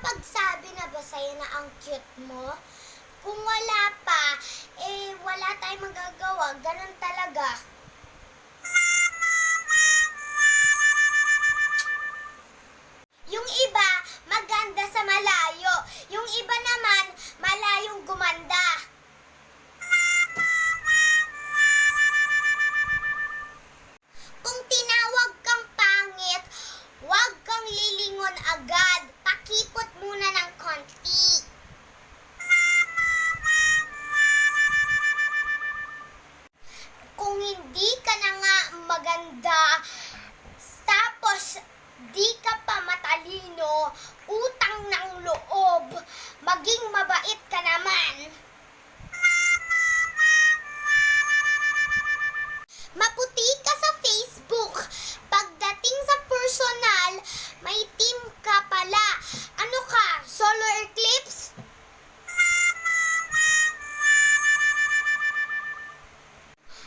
nakakapagsabi na ba sa'yo na ang cute mo? Kung wala pa, wala tayong magagawa. Ganun talaga. Yung iba, maganda sa malayo. Yung iba naman, malayong gumanda. Kung tinawag kang pangit, huwag kang lilingon agad. Pakipot muna ng konti. Kung hindi ka na nga maganda, tapos di ka pa matalino, utang ng loob, maging mabait ka naman. Maputi ka sa Facebook, pagdating sa personal, may team ka pala. Ano ka, solar eclipse?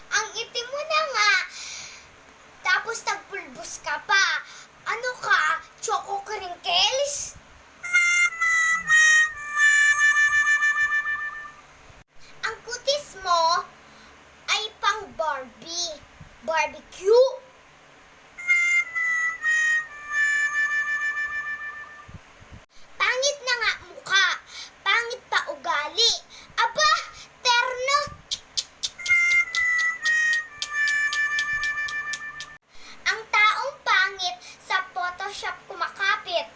Ang itim mo na nga, tapos nagpulbos ka pa. Ano ka, choco crinkles? Ang kutis mo ay pang Barbie. Barbecue. Pangit na nga mukha, pangit pa ugali. Aba, terno. Ang taong pangit sa Photoshop kumakapit.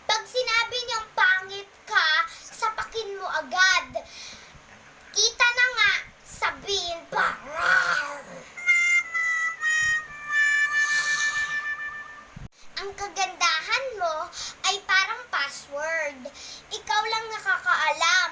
Pag sinabi niyang pangit ka, sapakin mo agad. Kita na nga, sabihin pa. Ang kagandahan mo ay parang password. Ikaw lang nakakaalam.